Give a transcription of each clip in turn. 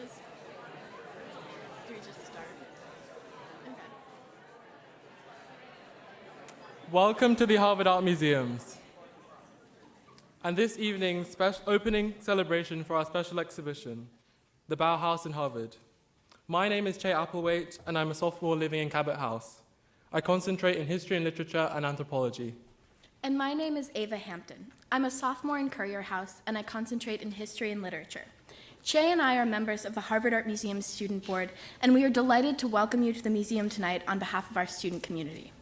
Do we just start? Okay. Welcome to the Harvard Art Museums and this evening's opening celebration for our special exhibition, the Bauhaus in Harvard. My name is Che Applewaite and I'm a sophomore living in Cabot House. I concentrate in history and literature and anthropology. And my name is Ava Hampton. I'm a sophomore in Courier House and I concentrate in history and literature. Che and I are members of the Harvard Art Museum Student Board, and we are delighted to welcome you to the museum tonight on behalf of our student community.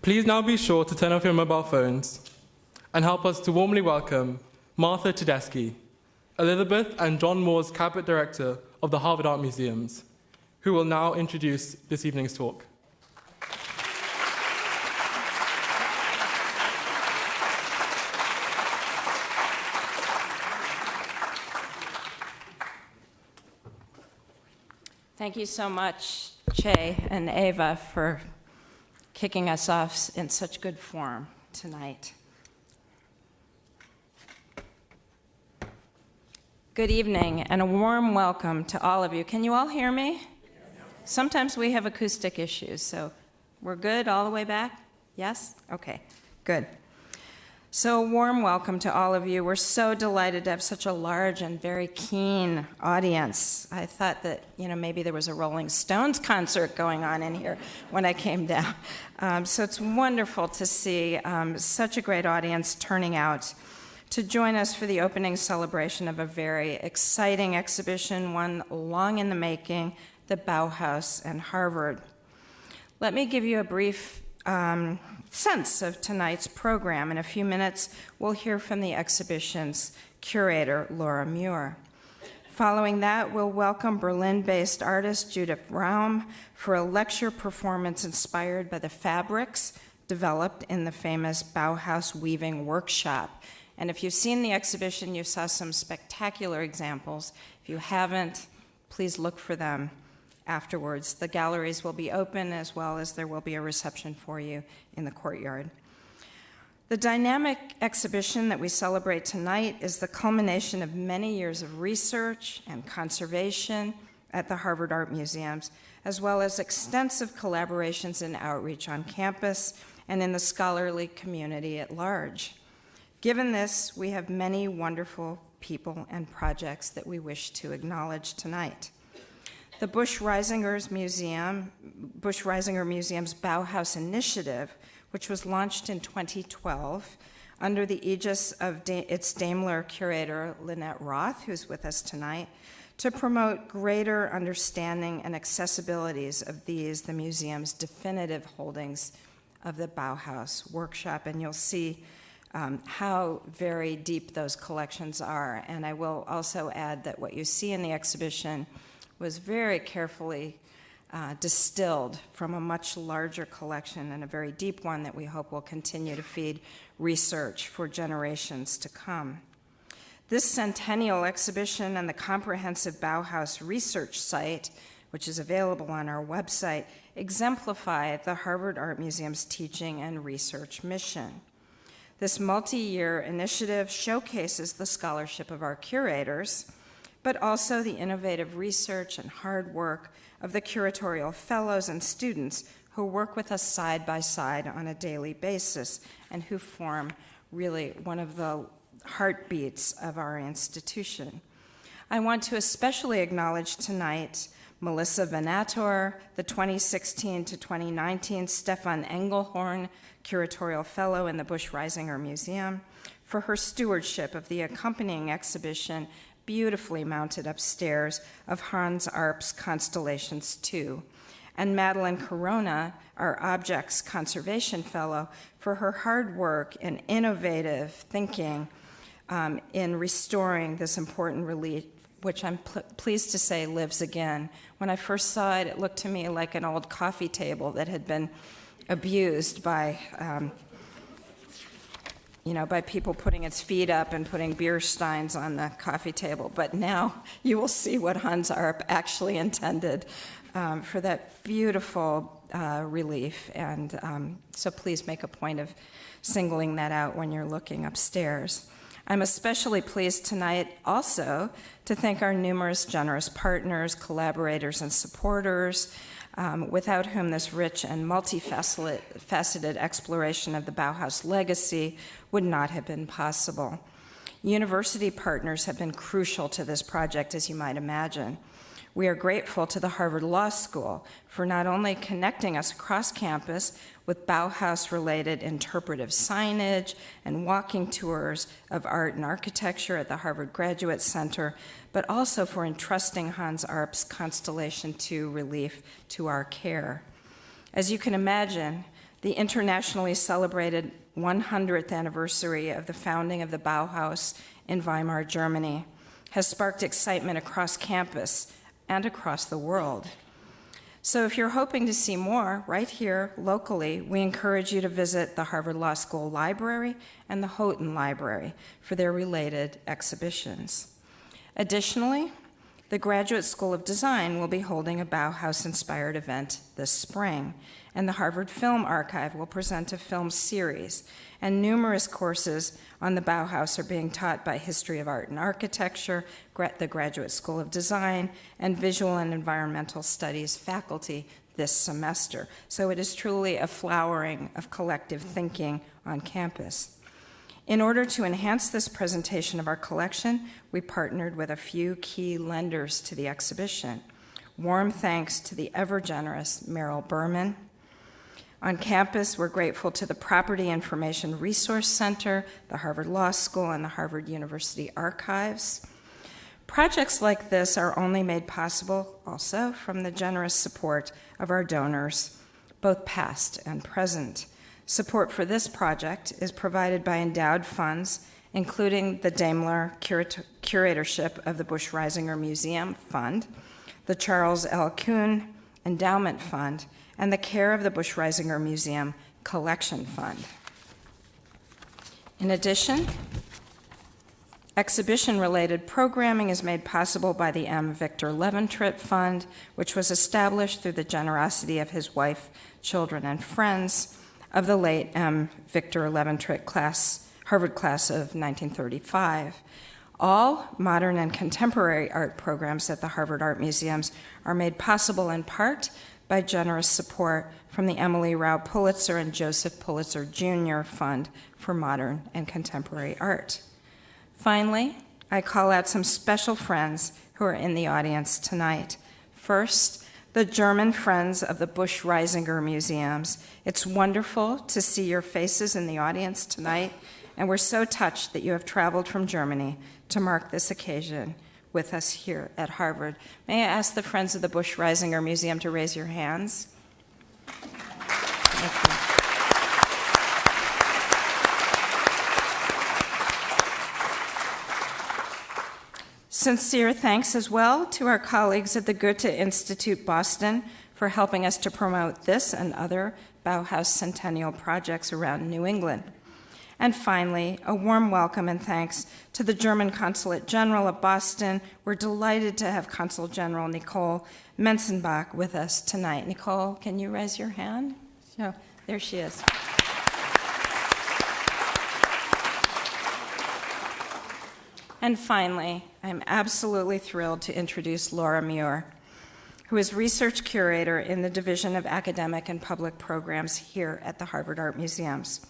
Please now be sure to turn off your mobile phones and help us to warmly welcome Martha Tedeschi, Elizabeth and John Moore's Cabot Director of the Harvard Art Museums, who will now introduce this evening's talk. Thank you so much, Che and Ava, for kicking us off in such good form tonight. Good evening and a warm welcome to all of you. Can you all hear me? Sometimes we have acoustic issues, so we're good all the way back? Yes? Okay, good. So a warm welcome to all of you. We're so delighted to have such a large and very keen audience. I thought that, maybe there was a Rolling Stones concert going on in here when I came down. So it's wonderful to see such a great audience turning out to join us for the opening celebration of a very exciting exhibition, one long in the making, the Bauhaus and Harvard. Let me give you a brief sense of tonight's program. In a few minutes, we'll hear from the exhibition's curator, Laura Muir. Following that, we'll welcome Berlin-based artist Judith Raum for a lecture performance inspired by the fabrics developed in the famous Bauhaus weaving workshop. And if you've seen the exhibition, you saw some spectacular examples. If you haven't, please look for them afterwards. The galleries will be open, as well as there will be a reception for you in the courtyard. The dynamic exhibition that we celebrate tonight is the culmination of many years of research and conservation at the Harvard Art Museums, as well as extensive collaborations and outreach on campus and in the scholarly community at large. Given this, we have many wonderful people and projects that we wish to acknowledge tonight. The Busch-Reisinger Museum's Bauhaus Initiative, which was launched in 2012 under the aegis of its Daimler curator, Lynette Roth, who's with us tonight, to promote greater understanding and accessibilities of the museum's definitive holdings of the Bauhaus workshop. And you'll see how very deep those collections are. And I will also add that what you see in the exhibition was very carefully distilled from a much larger collection, and a very deep one that we hope will continue to feed research for generations to come. This centennial exhibition and the comprehensive Bauhaus research site, which is available on our website, exemplify the Harvard Art Museum's teaching and research mission. This multi-year initiative showcases the scholarship of our curators, but also the innovative research and hard work of the curatorial fellows and students who work with us side by side on a daily basis and who form really one of the heartbeats of our institution. I want to especially acknowledge tonight Melissa Venator, the 2016 to 2019 Stefan Engelhorn Curatorial Fellow in the Busch-Reisinger Museum, for her stewardship of the accompanying exhibition, beautifully mounted upstairs, of Hans Arp's Constellations 2, and Madeline Corona, our Objects Conservation Fellow, for her hard work and innovative thinking in restoring this important relief, which I'm pleased to say lives again. When I first saw it, it looked to me like an old coffee table that had been abused by by people putting its feet up and putting beer steins on the coffee table. But now you will see what Hans Arp actually intended for that beautiful relief. And so please make a point of singling that out when you're looking upstairs. I'm especially pleased tonight also to thank our numerous generous partners, collaborators, and supporters, without whom this rich and multifaceted exploration of the Bauhaus legacy would not have been possible. University partners have been crucial to this project, as you might imagine. We are grateful to the Harvard Law School for not only connecting us across campus with Bauhaus-related interpretive signage and walking tours of art and architecture at the Harvard Graduate Center, but also for entrusting Hans Arp's Constellation II relief to our care. As you can imagine, the internationally celebrated 100th anniversary of the founding of the Bauhaus in Weimar, Germany, has sparked excitement across campus and across the world. So if you're hoping to see more right here locally, we encourage you to visit the Harvard Law School Library and the Houghton Library for their related exhibitions. Additionally, the Graduate School of Design will be holding a Bauhaus-inspired event this spring, and the Harvard Film Archive will present a film series, and numerous courses on the Bauhaus are being taught by History of Art and Architecture, the Graduate School of Design, and Visual and Environmental Studies faculty this semester. So it is truly a flowering of collective thinking on campus. In order to enhance this presentation of our collection, we partnered with a few key lenders to the exhibition. Warm thanks to the ever-generous Merrill Berman. On campus, we're grateful to the Property Information Resource Center, the Harvard Law School, and the Harvard University Archives. Projects like this are only made possible also from the generous support of our donors, both past and present. Support for this project is provided by endowed funds, including the Daimler Curatorship of the Busch-Reisinger Museum Fund, the Charles L. Kuhn Endowment Fund, and the Care of the Busch-Reisinger Museum Collection Fund. In addition, exhibition-related programming is made possible by the M. Victor Leventritt Fund, which was established through the generosity of his wife, children, and friends of the late M. Victor Leventritt Harvard class of 1935. All modern and contemporary art programs at the Harvard Art Museums are made possible in part by generous support from the Emily Rao Pulitzer and Joseph Pulitzer Jr. Fund for Modern and Contemporary Art. Finally, I call out some special friends who are in the audience tonight. First, the German Friends of the Busch-Reisinger Museums. It's wonderful to see your faces in the audience tonight, and we're so touched that you have traveled from Germany to mark this occasion with us here at Harvard. May I ask the Friends of the Busch-Reisinger Museum to raise your hands? Thank you. Sincere thanks as well to our colleagues at the Goethe Institute Boston for helping us to promote this and other Bauhaus Centennial projects around New England. And finally, a warm welcome and thanks to the German Consulate General of Boston. We're delighted to have Consul General Nicole Menzenbach with us tonight. Nicole, can you raise your hand? Oh, there she is. And finally, I'm absolutely thrilled to introduce Laura Muir, who is research curator in the Division of Academic and Public Programs here at the Harvard Art Museums.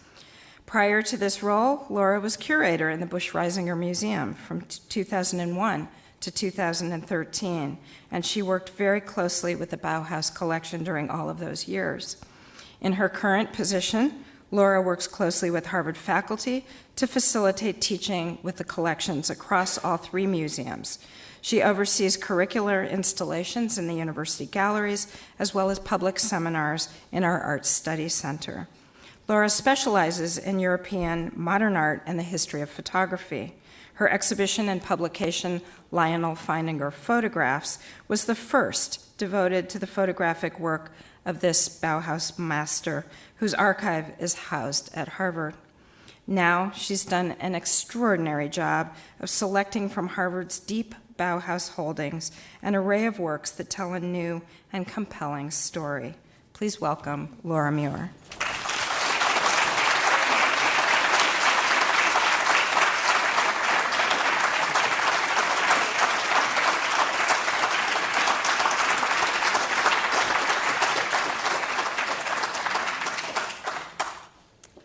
Prior to this role, Laura was curator in the Busch-Reisinger Museum from 2001 to 2013, and she worked very closely with the Bauhaus collection during all of those years. In her current position, Laura works closely with Harvard faculty to facilitate teaching with the collections across all three museums. She oversees curricular installations in the university galleries, as well as public seminars in our Art Study Center. Laura specializes in European modern art and the history of photography. Her exhibition and publication, Lionel Feininger Photographs, was the first devoted to the photographic work of this Bauhaus master, whose archive is housed at Harvard. Now, she's done an extraordinary job of selecting from Harvard's deep Bauhaus holdings an array of works that tell a new and compelling story. Please welcome Laura Muir.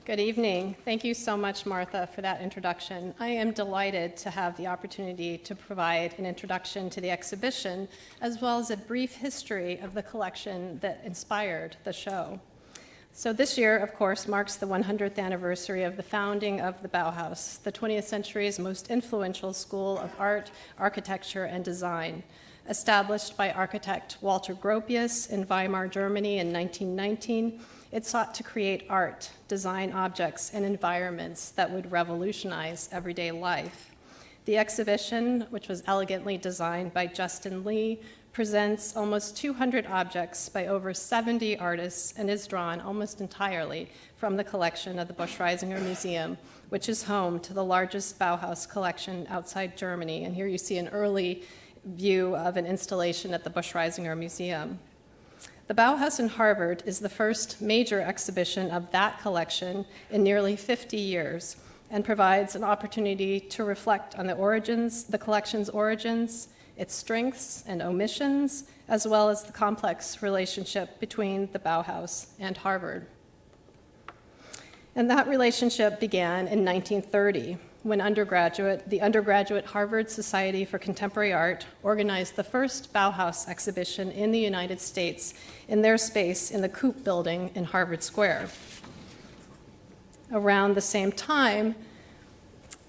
Good evening. Thank you so much, Martha, for that introduction. I am delighted to have the opportunity to provide an introduction to the exhibition, as well as a brief history of the collection that inspired the show. So this year, of course, marks the 100th anniversary of the founding of the Bauhaus, the 20th century's most influential school of art, architecture, and design. Established by architect Walter Gropius in Weimar, Germany in 1919, it sought to create art, design objects, and environments that would revolutionize everyday life. The exhibition, which was elegantly designed by Justin Lee, presents almost 200 objects by over 70 artists and is drawn almost entirely from the collection of the Busch-Reisinger Museum, which is home to the largest Bauhaus collection outside Germany. And here you see an early view of an installation at the Busch-Reisinger Museum. The Bauhaus in Harvard is the first major exhibition of that collection in nearly 50 years and provides an opportunity to reflect on the collection's origins, its strengths and omissions, as well as the complex relationship between the Bauhaus and Harvard. And that relationship began in 1930 when the undergraduate Harvard Society for Contemporary Art organized the first Bauhaus exhibition in the United States in their space in the Coop building in Harvard Square. Around the same time,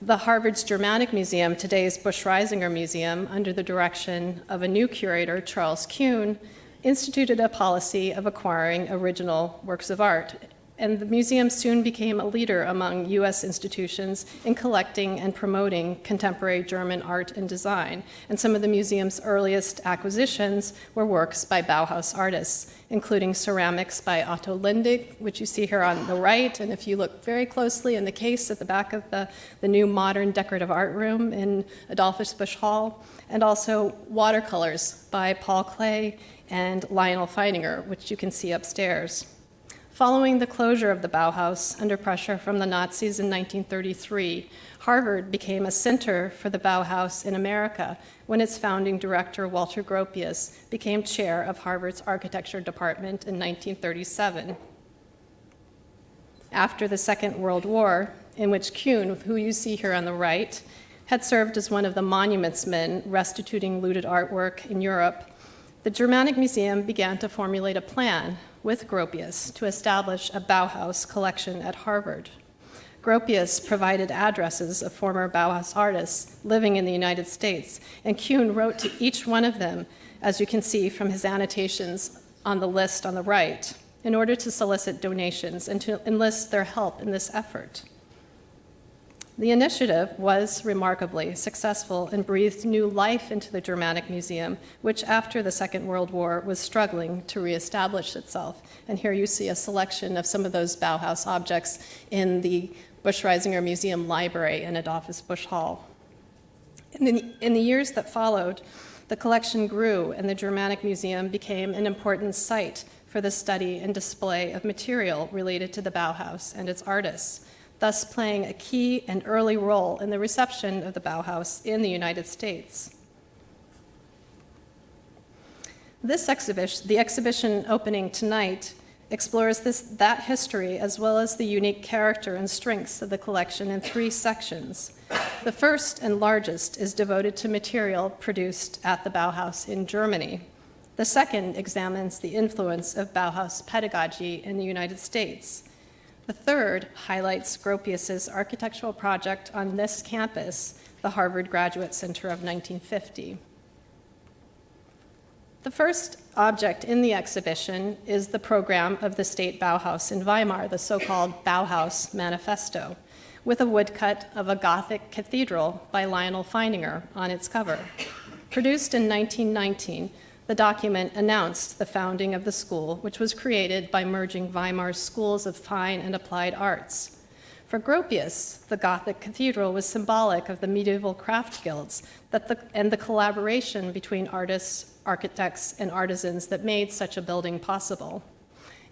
the Harvard's Germanic Museum, today's Busch-Reisinger Museum, under the direction of a new curator, Charles Kuhn, instituted a policy of acquiring original works of art. And the museum soon became a leader among U.S. institutions in collecting and promoting contemporary German art and design. And some of the museum's earliest acquisitions were works by Bauhaus artists, including ceramics by Otto Lindig, which you see here on the right. And if you look very closely in the case at the back of the new modern decorative art room in Adolphus Busch Hall, and also watercolors by Paul Klee and Lionel Feininger, which you can see upstairs. Following the closure of the Bauhaus under pressure from the Nazis in 1933, Harvard became a center for the Bauhaus in America when its founding director, Walter Gropius, became chair of Harvard's architecture department in 1937. After the Second World War, in which Kuhn, who you see here on the right, had served as one of the monuments men restituting looted artwork in Europe, the Germanic Museum began to formulate a plan with Gropius to establish a Bauhaus collection at Harvard. Gropius provided addresses of former Bauhaus artists living in the United States, and Kuhn wrote to each one of them, as you can see from his annotations on the list on the right, in order to solicit donations and to enlist their help in this effort. The initiative was remarkably successful and breathed new life into the Germanic Museum, which after the Second World War was struggling to reestablish itself. And here you see a selection of some of those Bauhaus objects in the Busch-Reisinger Museum Library in Adolphus Busch Hall. In the years that followed, the collection grew and the Germanic Museum became an important site for the study and display of material related to the Bauhaus and its artists, thus playing a key and early role in the reception of the Bauhaus in the United States. The exhibition opening tonight explores that history as well as the unique character and strengths of the collection in 3 sections. The first and largest is devoted to material produced at the Bauhaus in Germany. The second examines the influence of Bauhaus pedagogy in the United States. The third highlights Gropius's architectural project on this campus, the Harvard Graduate Center of 1950. The first object in the exhibition is the program of the State Bauhaus in Weimar, the so-called Bauhaus Manifesto, with a woodcut of a Gothic cathedral by Lionel Feininger on its cover. Produced in 1919, the document announced the founding of the school, which was created by merging Weimar's schools of fine and applied arts. For Gropius, the Gothic cathedral was symbolic of the medieval craft guilds and the collaboration between artists, architects, and artisans that made such a building possible.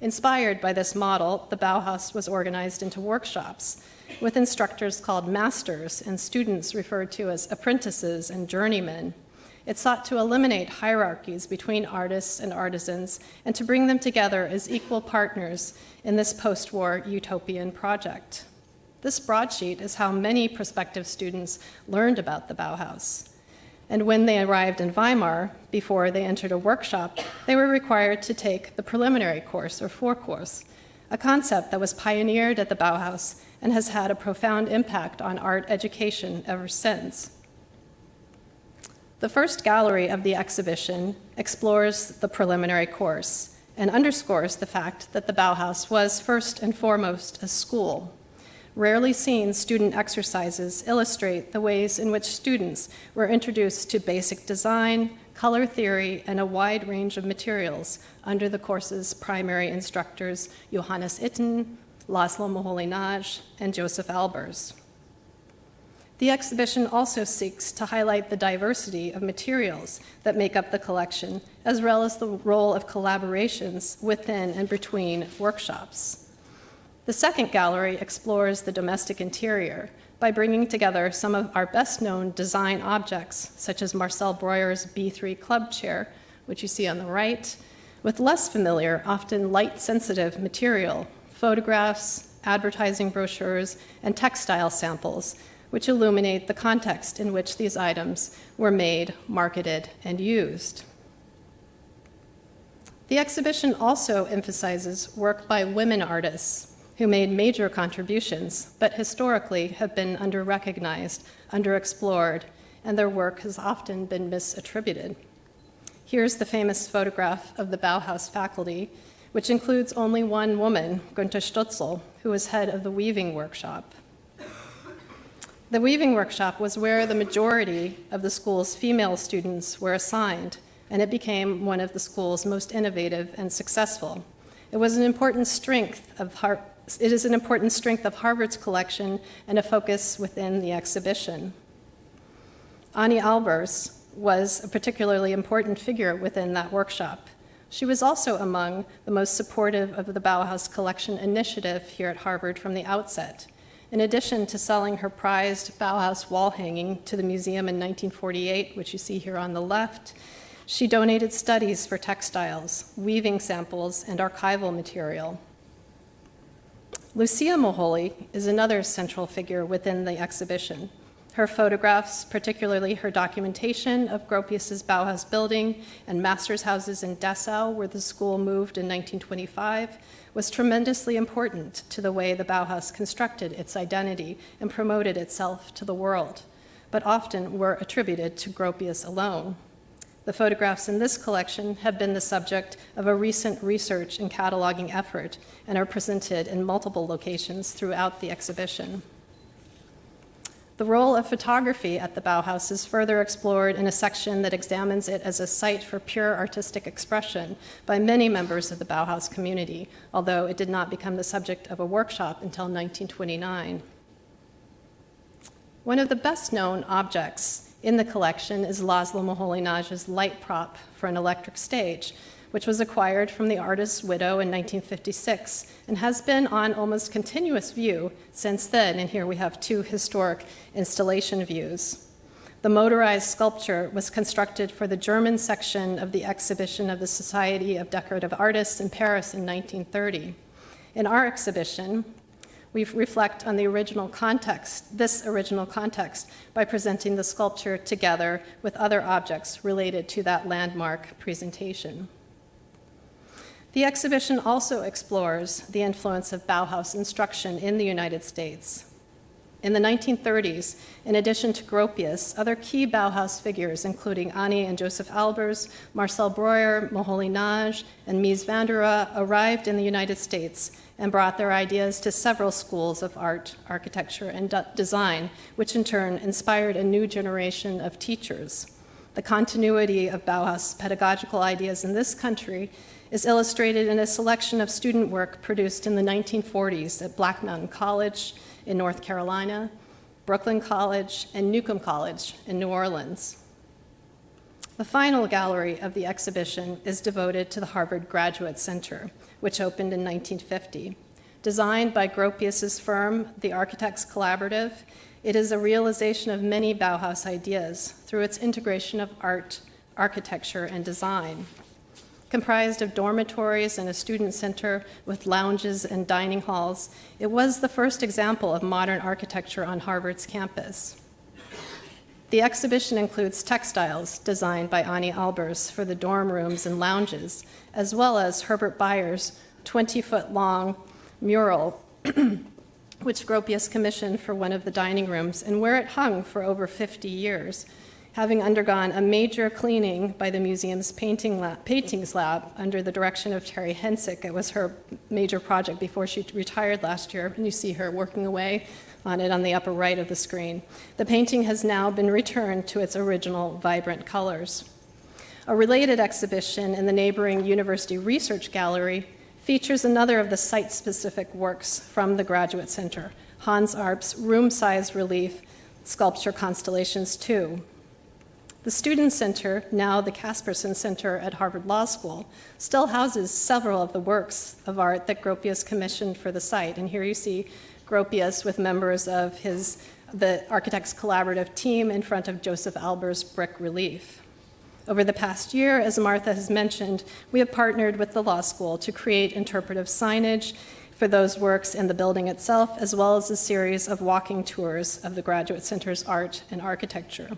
Inspired by this model, the Bauhaus was organized into workshops with instructors called masters and students referred to as apprentices and journeymen. It sought to eliminate hierarchies between artists and artisans and to bring them together as equal partners in this post-war utopian project. This broadsheet is how many prospective students learned about the Bauhaus. And when they arrived in Weimar, before they entered a workshop, they were required to take the preliminary course or Vorkurs, a concept that was pioneered at the Bauhaus and has had a profound impact on art education ever since. The first gallery of the exhibition explores the preliminary course and underscores the fact that the Bauhaus was first and foremost a school. Rarely seen student exercises illustrate the ways in which students were introduced to basic design, color theory, and a wide range of materials under the course's primary instructors Johannes Itten, Laszlo Moholy-Nagy, and Joseph Albers. The exhibition also seeks to highlight the diversity of materials that make up the collection, as well as the role of collaborations within and between workshops. The second gallery explores the domestic interior by bringing together some of our best-known design objects, such as Marcel Breuer's B3 club chair, which you see on the right, with less familiar, often light-sensitive material, photographs, advertising brochures, and textile samples, which illuminate the context in which these items were made, marketed, and used. The exhibition also emphasizes work by women artists who made major contributions, but historically have been under-recognized, under-explored, and their work has often been misattributed. Here's the famous photograph of the Bauhaus faculty, which includes only one woman, Günther Stutzel, who was head of the weaving workshop. The weaving workshop was where the majority of the school's female students were assigned, and it became one of the school's most innovative and successful. It is an important strength of Harvard's collection and a focus within the exhibition. Annie Albers was a particularly important figure within that workshop. She was also among the most supportive of the Bauhaus collection initiative here at Harvard from the outset. In addition to selling her prized Bauhaus wall hanging to the museum in 1948, which you see here on the left, she donated studies for textiles, weaving samples, and archival material. Lucia Moholy is another central figure within the exhibition. Her photographs, particularly her documentation of Gropius's Bauhaus building and master's houses in Dessau, where the school moved in 1925, was tremendously important to the way the Bauhaus constructed its identity and promoted itself to the world, but often were attributed to Gropius alone. The photographs in this collection have been the subject of a recent research and cataloging effort and are presented in multiple locations throughout the exhibition. The role of photography at the Bauhaus is further explored in a section that examines it as a site for pure artistic expression by many members of the Bauhaus community, although it did not become the subject of a workshop until 1929. One of the best-known objects in the collection is Laszlo Moholy-Nagy's light prop for an electric stage, which was acquired from the artist's widow in 1956 and has been on almost continuous view since then, and here we have two historic installation views. The motorized sculpture was constructed for the German section of the exhibition of the Society of Decorative Artists in Paris in 1930. In our exhibition, we reflect on the original context, this original context, by presenting the sculpture together with other objects related to that landmark presentation. The exhibition also explores the influence of Bauhaus instruction in the United States. In the 1930s, in addition to Gropius, other key Bauhaus figures, including Annie and Joseph Albers, Marcel Breuer, Moholy-Nagy, and Mies van der Rohe, arrived in the United States and brought their ideas to several schools of art, architecture, and design, which in turn inspired a new generation of teachers. The continuity of Bauhaus pedagogical ideas in this country is illustrated in a selection of student work produced in the 1940s at Black Mountain College in North Carolina, Brooklyn College, and Newcomb College in New Orleans. The final gallery of the exhibition is devoted to the Harvard Graduate Center, which opened in 1950. Designed by Gropius's firm, the Architects Collaborative, It is a realization of many Bauhaus ideas through its integration of art, architecture, and design. Comprised of dormitories and a student center with lounges and dining halls, it was the first example of modern architecture on Harvard's campus. The exhibition includes textiles designed by Annie Albers for the dorm rooms and lounges, as well as Herbert Bayer's 20-foot-long mural, which Gropius commissioned for one of the dining rooms and where it hung for over 50 years, having undergone a major cleaning by the museum's paintings lab under the direction of Terry Hensick. It was her major project before she retired last year, and you see her working away on it on the upper right of the screen. The painting has now been returned to its original vibrant colors. A related exhibition in the neighboring University Research Gallery features another of the site-specific works from the Graduate Center, Hans Arp's room-size relief sculpture Constellations 2. The Student Center, now the Casperson Center at Harvard Law School, still houses several of the works of art that Gropius commissioned for the site. And here you see Gropius with members of the Architects Collaborative team in front of Joseph Albers' brick relief. Over the past year, as Martha has mentioned, we have partnered with the law school to create interpretive signage for those works in the building itself, as well as a series of walking tours of the Graduate Center's art and architecture.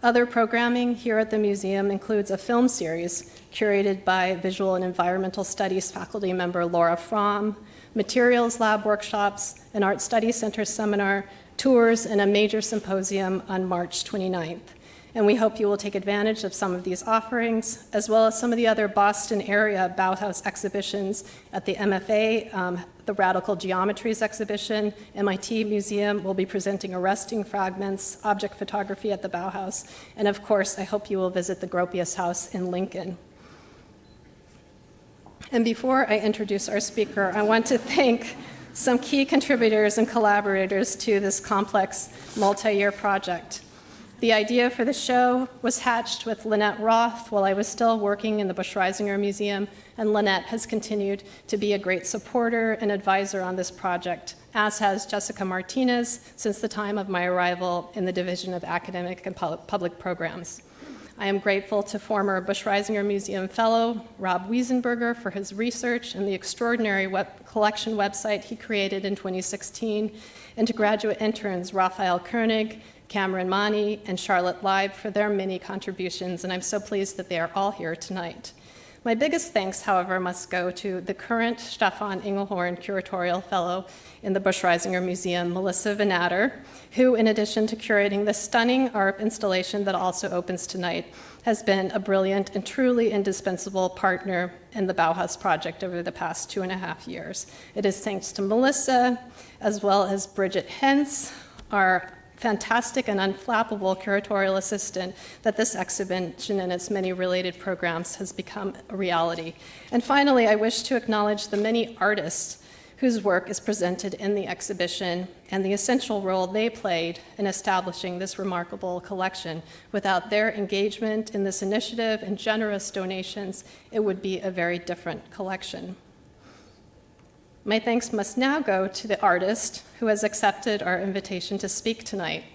Other programming here at the museum includes a film series curated by Visual and Environmental Studies faculty member Laura Fromm, materials lab workshops, an Art Study Center seminar, tours, and a major symposium on March 29th. And we hope you will take advantage of some of these offerings, as well as some of the other Boston area Bauhaus exhibitions at the MFA, the Radical Geometries exhibition. MIT Museum will be presenting arresting fragments, object photography at the Bauhaus, and of course, I hope you will visit the Gropius House in Lincoln. And before I introduce our speaker, I want to thank some key contributors and collaborators to this complex multi-year project. The idea for the show was hatched with Lynette Roth while I was still working in the Busch-Reisinger Museum, and Lynette has continued to be a great supporter and advisor on this project, as has Jessica Martinez since the time of my arrival in the Division of Academic and Public Programs. I am grateful to former Busch-Reisinger Museum fellow Rob Wiesenberger for his research and the extraordinary collection website he created in 2016, and to graduate interns Raphael Koenig, Cameron Mani, and Charlotte Leib for their many contributions, and I'm so pleased that they are all here tonight. My biggest thanks, however, must go to the current Stefan Engelhorn Curatorial Fellow in the Busch-Reisinger Museum, Melissa Vanatter, who, in addition to curating the stunning art installation that also opens tonight, has been a brilliant and truly indispensable partner in the Bauhaus project over the past 2.5 years. It is thanks to Melissa, as well as Bridget Hentz, our fantastic and unflappable curatorial assistant, that this exhibition and its many related programs has become a reality. And finally, I wish to acknowledge the many artists whose work is presented in the exhibition and the essential role they played in establishing this remarkable collection. Without their engagement in this initiative and generous donations, it would be a very different collection. My thanks must now go to the artist who has accepted our invitation to speak tonight.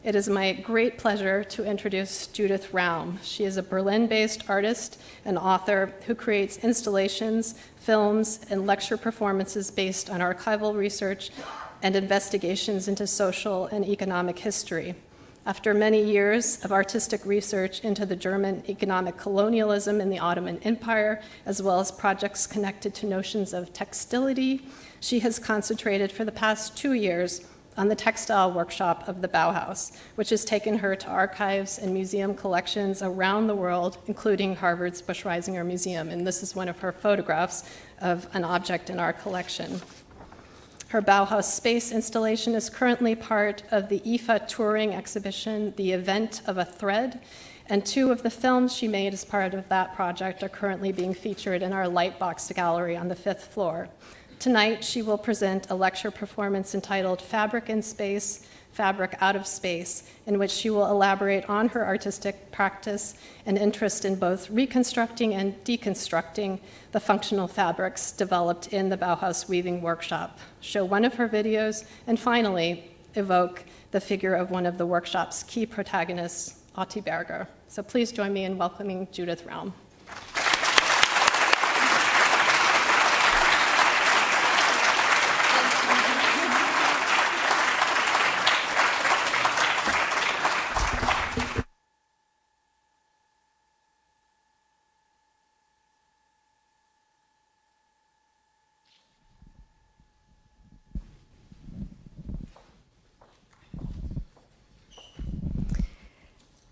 It is my great pleasure to introduce Judith Raum. She is a Berlin-based artist and author who creates installations, films, and lecture performances based on archival research and investigations into social and economic history. After many years of artistic research into the German economic colonialism in the Ottoman Empire, as well as projects connected to notions of textility, she has concentrated for the past 2 years on the textile workshop of the Bauhaus, which has taken her to archives and museum collections around the world, including Harvard's Busch-Reisinger Museum. And this is one of her photographs of an object in our collection. Her Bauhaus space installation is currently part of the IFA touring exhibition, The Event of a Thread, and 2 of the films she made as part of that project are currently being featured in our Lightbox gallery on the 5th floor. Tonight, she will present a lecture performance entitled Fabric in Space, Fabric Out of Space, in which she will elaborate on her artistic practice and interest in both reconstructing and deconstructing the functional fabrics developed in the Bauhaus weaving workshop, show one of her videos, and finally, evoke the figure of one of the workshop's key protagonists, Otti Berger. So please join me in welcoming Judith Raum.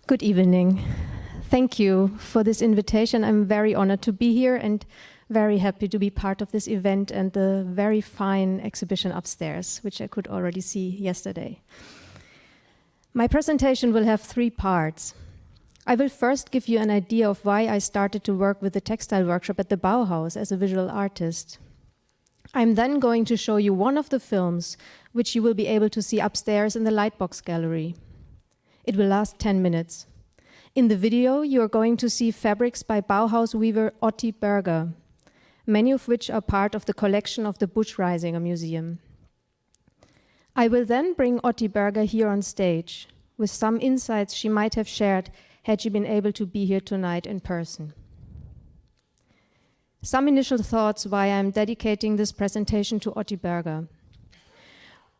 Good evening. Thank you for this invitation. I'm very honored to be here and very happy to be part of this event and the very fine exhibition upstairs, which I could already see yesterday. My presentation will have 3 parts. I will first give you an idea of why I started to work with the textile workshop at the Bauhaus as a visual artist. I'm then going to show you one of the films, which you will be able to see upstairs in the Lightbox Gallery. It will last 10 minutes. In the video, you are going to see fabrics by Bauhaus weaver Otti Berger, many of which are part of the collection of the Busch-Reisinger Museum. I will then bring Otti Berger here on stage with some insights she might have shared had she been able to be here tonight in person. Some initial thoughts why I'm dedicating this presentation to Otti Berger.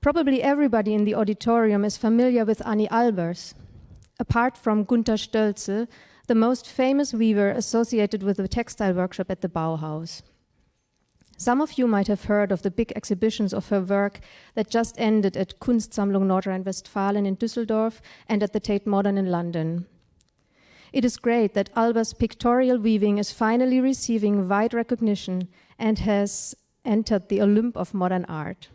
Probably everybody in the auditorium is familiar with Anni Albers. Apart from Gunther Stölzl, the most famous weaver associated with the textile workshop at the Bauhaus. Some of you might have heard of the big exhibitions of her work that just ended at Kunstsammlung Nordrhein-Westfalen in Düsseldorf and at the Tate Modern in London. It is great that Albers' pictorial weaving is finally receiving wide recognition and has entered the Olymp of modern art.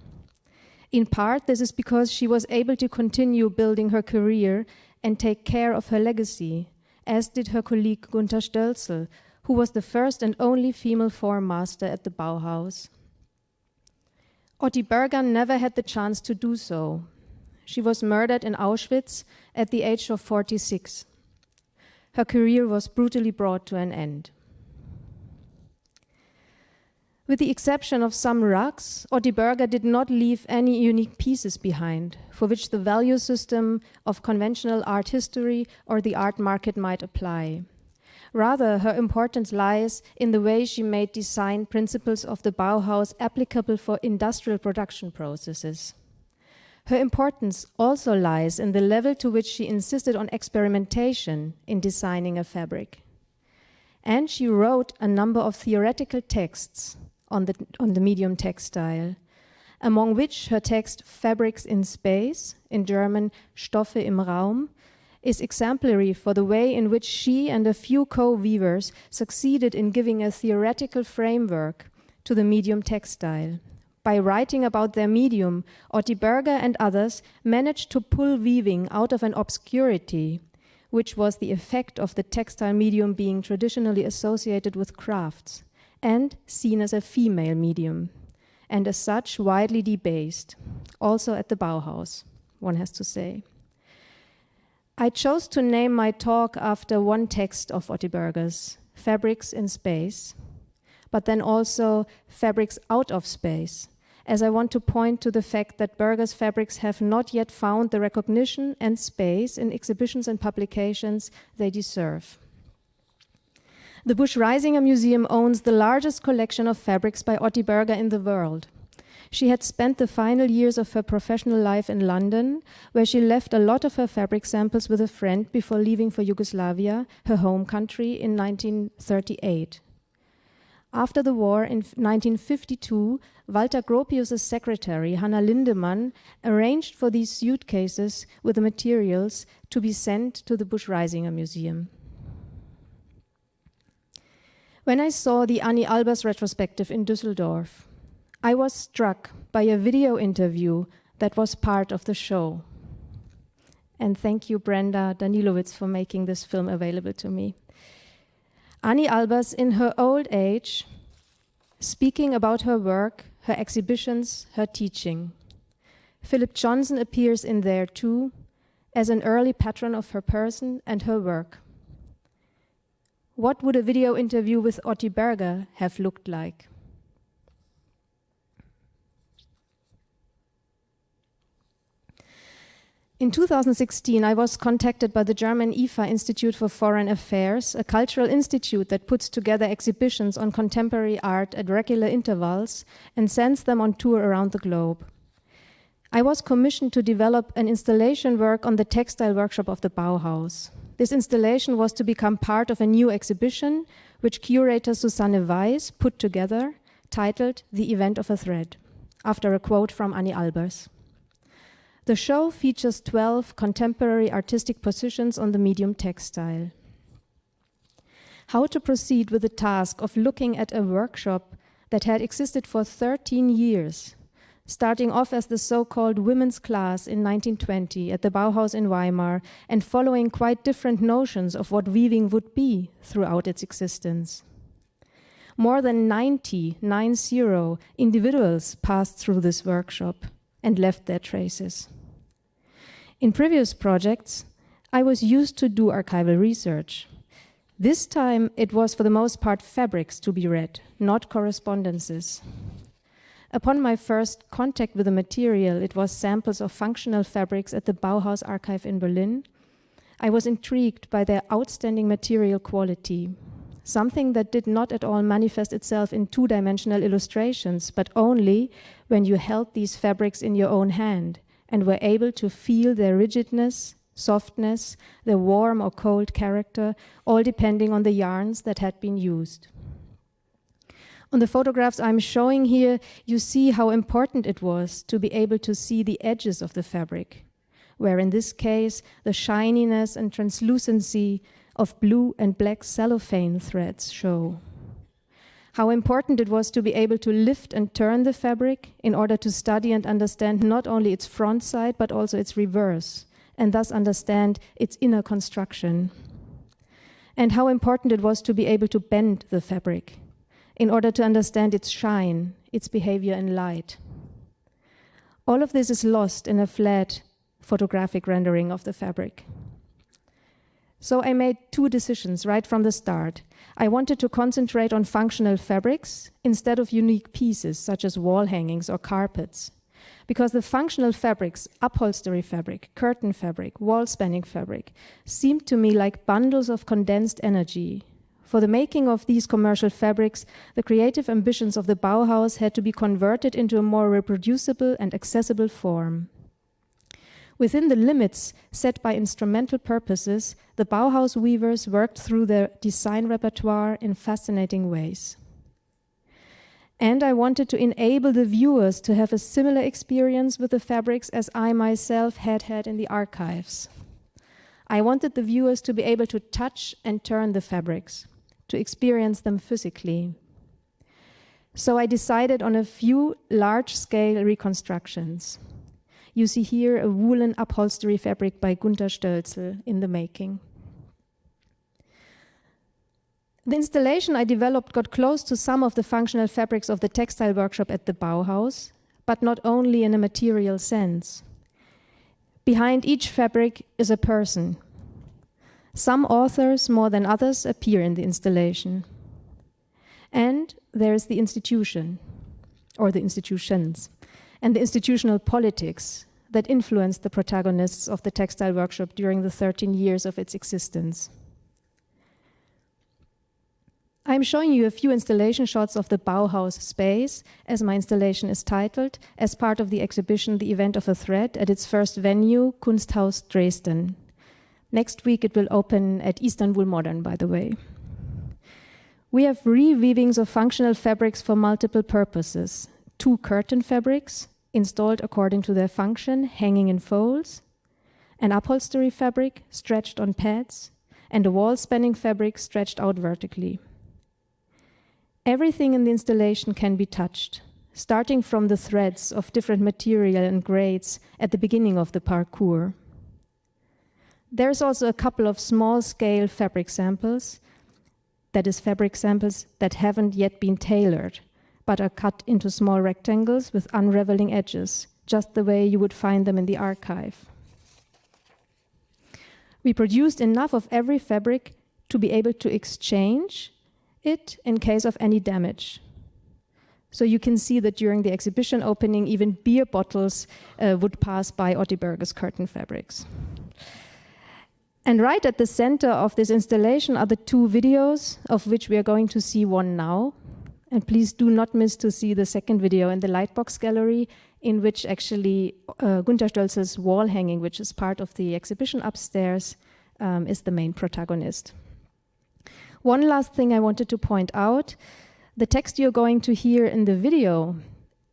In part, this is because she was able to continue building her career and take care of her legacy, as did her colleague Gunther Stölzl, who was the first and only female form master at the Bauhaus. Otti Berger never had the chance to do so. She was murdered in Auschwitz at the age of 46. Her career was brutally brought to an end. With the exception of some rugs, Otti Berger did not leave any unique pieces behind, for which the value system of conventional art history or the art market might apply. Rather, her importance lies in the way she made design principles of the Bauhaus applicable for industrial production processes. Her importance also lies in the level to which she insisted on experimentation in designing a fabric. And she wrote a number of theoretical texts on the medium textile, among which her text Fabrics in Space, in German Stoffe im Raum, is exemplary for the way in which she and a few co-weavers succeeded in giving a theoretical framework to the medium textile. By writing about their medium, Otti Berger and others managed to pull weaving out of an obscurity, which was the effect of the textile medium being traditionally associated with crafts and seen as a female medium, and as such widely debased, also at the Bauhaus, one has to say. I chose to name my talk after one text of Otti Berger's, Fabrics in Space, but then also Fabrics Out of Space, as I want to point to the fact that Berger's fabrics have not yet found the recognition and space in exhibitions and publications they deserve. The Busch-Reisinger Museum owns the largest collection of fabrics by Otti Berger in the world. She had spent the final years of her professional life in London, where she left a lot of her fabric samples with a friend before leaving for Yugoslavia, her home country, in 1938. After the war, in 1952, Walter Gropius's secretary, Hanna Lindemann, arranged for these suitcases with the materials to be sent to the Busch-Reisinger Museum. When I saw the Anni Albers retrospective in Düsseldorf, I was struck by a video interview that was part of the show. And thank you, Brenda Danilowitz, for making this film available to me. Anni Albers, in her old age, speaking about her work, her exhibitions, her teaching. Philip Johnson appears in there too, as an early patron of her person and her work. What would a video interview with Otti Berger have looked like? In 2016, I was contacted by the German IFA Institute for Foreign Affairs, a cultural institute that puts together exhibitions on contemporary art at regular intervals and sends them on tour around the globe. I was commissioned to develop an installation work on the textile workshop of the Bauhaus. This installation was to become part of a new exhibition, which curator Susanne Weiss put together, titled The Event of a Thread, after a quote from Annie Albers. The show features 12 contemporary artistic positions on the medium textile. How to proceed with the task of looking at a workshop that had existed for 13 years, starting off as the so-called women's class in 1920 at the Bauhaus in Weimar and following quite different notions of what weaving would be throughout its existence. More than 90 individuals passed through this workshop and left their traces. In previous projects, I was used to do archival research. This time, it was for the most part fabrics to be read, not correspondences. Upon my first contact with the material, it was samples of functional fabrics at the Bauhaus archive in Berlin. I was intrigued by their outstanding material quality, something that did not at all manifest itself in two-dimensional illustrations, but only when you held these fabrics in your own hand and were able to feel their rigidness, softness, their warm or cold character, all depending on the yarns that had been used. On the photographs I'm showing here, you see how important it was to be able to see the edges of the fabric, where in this case, the shininess and translucency of blue and black cellophane threads show. How important it was to be able to lift and turn the fabric in order to study and understand not only its front side, but also its reverse, and thus understand its inner construction. And how important it was to be able to bend the fabric in order to understand its shine, its behavior in light. All of this is lost in a flat photographic rendering of the fabric. So I made two decisions right from the start. I wanted to concentrate on functional fabrics instead of unique pieces such as wall hangings or carpets, because the functional fabrics, upholstery fabric, curtain fabric, wall spanning fabric, seemed to me like bundles of condensed energy. For the making of these commercial fabrics, the creative ambitions of the Bauhaus had to be converted into a more reproducible and accessible form. Within the limits set by instrumental purposes, the Bauhaus weavers worked through their design repertoire in fascinating ways. And I wanted to enable the viewers to have a similar experience with the fabrics as I myself had had in the archives. I wanted the viewers to be able to touch and turn the fabrics, to experience them physically. So I decided on a few large-scale reconstructions. You see here a woolen upholstery fabric by Gunther Stölzel in the making. The installation I developed got close to some of the functional fabrics of the textile workshop at the Bauhaus, but not only in a material sense. Behind each fabric is a person. Some authors, more than others, appear in the installation. And there is the institution, or the institutions, and the institutional politics that influenced the protagonists of the textile workshop during the 13 years of its existence. I'm showing you a few installation shots of the Bauhaus space, as my installation is titled, as part of the exhibition The Event of a Thread at its first venue, Kunsthaus Dresden. Next week it will open at Istanbul Modern, by the way. We have reweavings of functional fabrics for multiple purposes. 2 curtain fabrics, installed according to their function, hanging in folds, an upholstery fabric stretched on pads, and a wall spanning fabric stretched out vertically. Everything in the installation can be touched, starting from the threads of different material and grades at the beginning of the parcours. There's also a couple of small-scale fabric samples, that is, fabric samples that haven't yet been tailored, but are cut into small rectangles with unraveling edges, just the way you would find them in the archive. We produced enough of every fabric to be able to exchange it in case of any damage. So you can see that during the exhibition opening, even beer bottles would pass by Otti Berger's curtain fabrics. And right at the center of this installation are the two videos, of which we are going to see one now. And please do not miss to see the second video in the Lightbox Gallery, in which actually Gunter Stölzl's wall hanging, which is part of the exhibition upstairs, is the main protagonist. One last thing I wanted to point out. The text you're going to hear in the video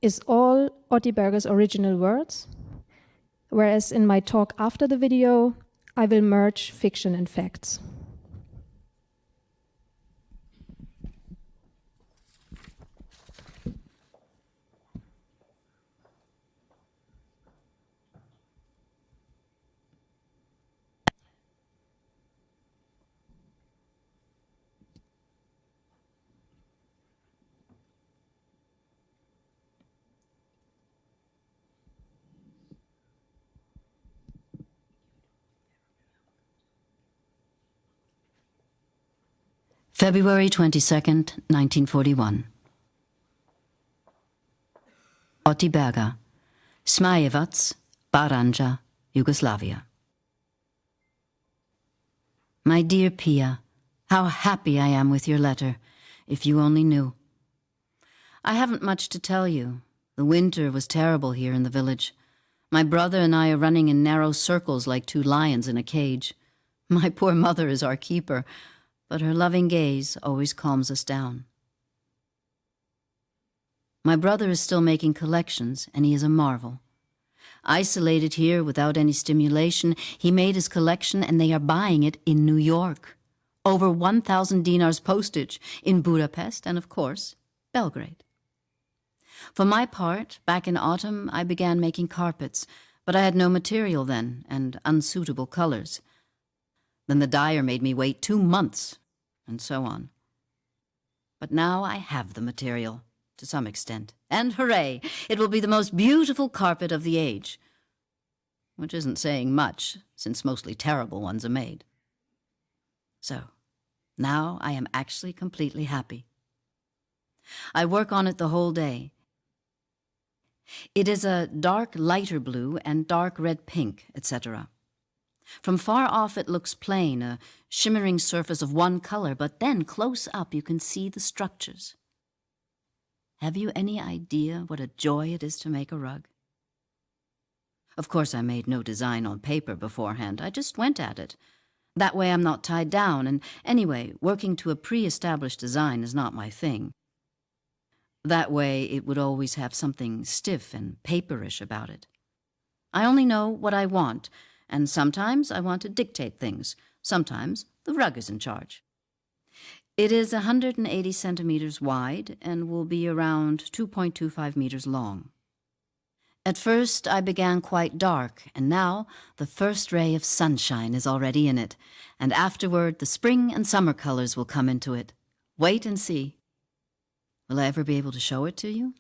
is all Otti Berger's original words, whereas in my talk after the video, I will merge fiction and facts. February 22nd, 1941. Otti Berger, Smajevac, Baranja, Yugoslavia. My dear Pia, how happy I am with your letter, if you only knew. I haven't much to tell you. The winter was terrible here in the village. My brother and I are running in narrow circles like two lions in a cage. My poor mother is our keeper, but her loving gaze always calms us down. My brother is still making collections, and he is a marvel. Isolated here without any stimulation, he made his collection, and they are buying it in New York. Over 1,000 dinars postage in Budapest and, of course, Belgrade. For my part, back in autumn, I began making carpets, but I had no material then, and unsuitable colors. Then the dyer made me wait 2 months, and so on. But now I have the material, to some extent. And hooray! It will be the most beautiful carpet of the age. Which isn't saying much, since mostly terrible ones are made. So, now I am actually completely happy. I work on it the whole day. It is a dark lighter blue and dark red pink, etc. From far off it looks plain, a shimmering surface of one color, but then close up you can see the structures. Have you any idea what a joy it is to make a rug? Of course, I made no design on paper beforehand. I just went at it. That way I'm not tied down, and anyway, working to a pre-established design is not my thing. That way it would always have something stiff and paperish about it. I only know what I want, and sometimes I want to dictate things. Sometimes the rug is in charge. It is 180 centimeters wide and will be around 2.25 meters long. At first I began quite dark, and now the first ray of sunshine is already in it, and afterward the spring and summer colors will come into it. Wait and see. Will I ever be able to show it to you?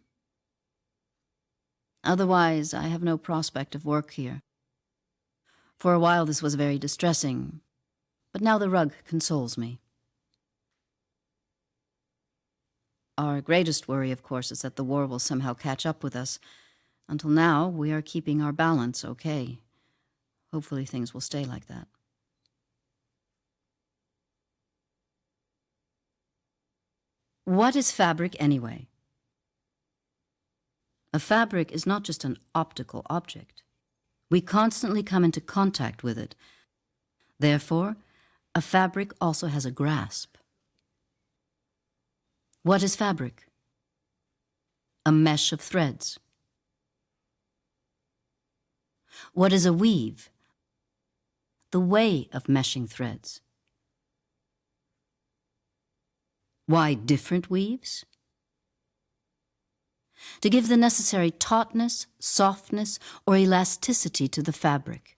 Otherwise, I have no prospect of work here. For a while this was very distressing, but now the rug consoles me. Our greatest worry, of course, is that the war will somehow catch up with us. Until now, we are keeping our balance okay. Hopefully things will stay like that. What is fabric anyway? A fabric is not just an optical object. We constantly come into contact with it. Therefore, a fabric also has a grasp. What is fabric? A mesh of threads. What is a weave? The way of meshing threads. Why different weaves? To give the necessary tautness, softness, or elasticity to the fabric,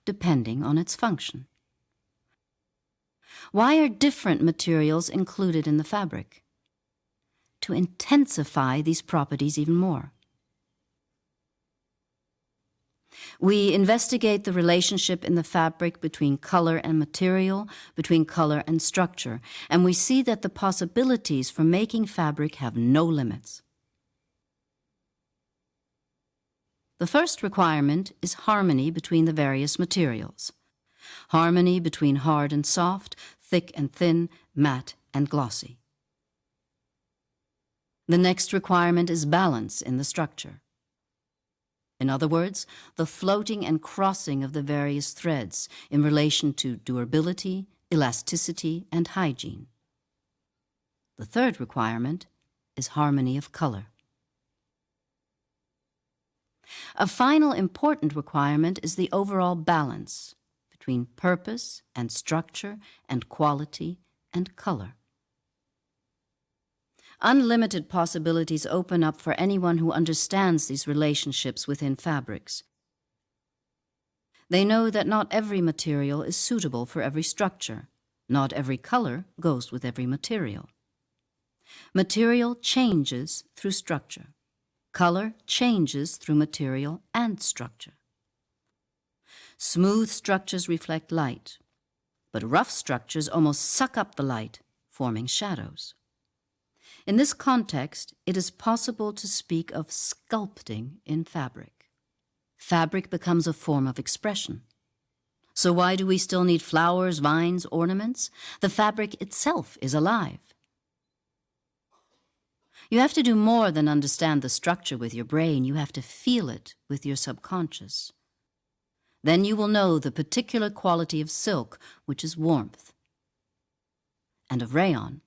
depending on its function. Why are different materials included in the fabric? To intensify these properties even more. We investigate the relationship in the fabric between color and material, between color and structure, and we see that the possibilities for making fabric have no limits. The first requirement is harmony between the various materials. Harmony between hard and soft, thick and thin, matte and glossy. The next requirement is balance in the structure. In other words, the floating and crossing of the various threads in relation to durability, elasticity, and hygiene. The third requirement is harmony of color. A final important requirement is the overall balance between purpose and structure and quality and color. Unlimited possibilities open up for anyone who understands these relationships within fabrics. They know that not every material is suitable for every structure. Not every color goes with every material. Material changes through structure. Color changes through material and structure. Smooth structures reflect light, but rough structures almost suck up the light, forming shadows. In this context, it is possible to speak of sculpting in fabric. Fabric becomes a form of expression. So why do we still need flowers, vines, ornaments? The fabric itself is alive. You have to do more than understand the structure with your brain. You have to feel it with your subconscious. Then you will know the particular quality of silk, which is warmth, and of rayon,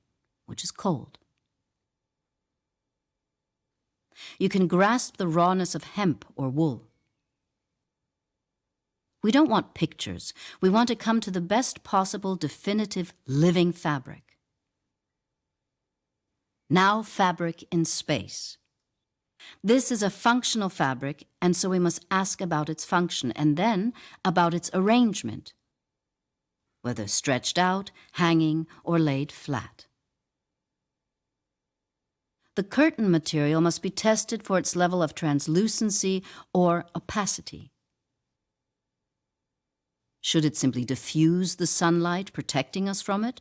which is cold. You can grasp the rawness of hemp or wool. We don't want pictures. We want to come to the best possible definitive living fabric. Now fabric in space. This is a functional fabric, and so we must ask about its function and then about its arrangement, whether stretched out, hanging, or laid flat. The curtain material must be tested for its level of translucency or opacity. Should it simply diffuse the sunlight, protecting us from it?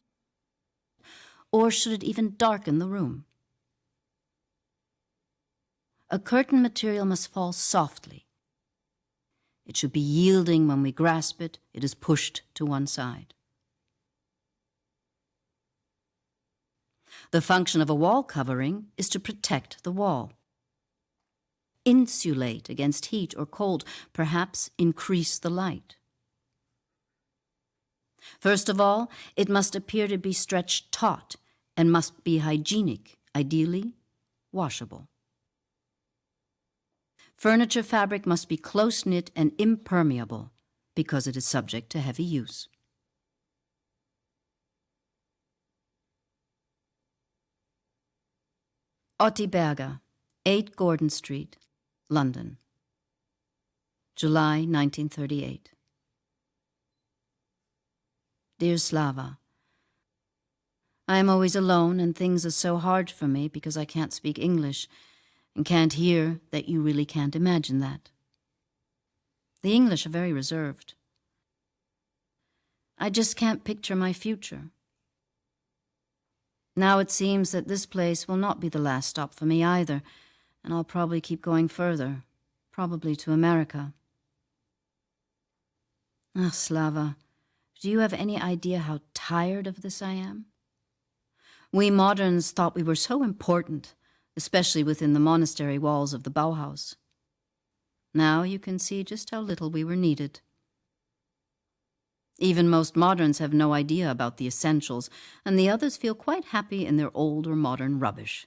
Or should it even darken the room? A curtain material must fall softly. It should be yielding when we grasp it. It is pushed to one side. The function of a wall covering is to protect the wall, insulate against heat or cold, perhaps increase the light. First of all, it must appear to be stretched taut and must be hygienic, ideally washable. Furniture fabric must be close-knit and impermeable because it is subject to heavy use. Otti Berger, 8 Gordon Street, London, July 1938. Dear Slava, I am always alone and things are so hard for me because I can't speak English and can't hear that you really can't imagine that. The English are very reserved. I just can't picture my future. Now it seems that this place will not be the last stop for me either, and I'll probably keep going further, probably to America. Ah, Slava, do you have any idea how tired of this I am? We moderns thought we were so important, especially within the monastery walls of the Bauhaus. Now you can see just how little we were needed. Even most moderns have no idea about the essentials, and the others feel quite happy in their old or modern rubbish.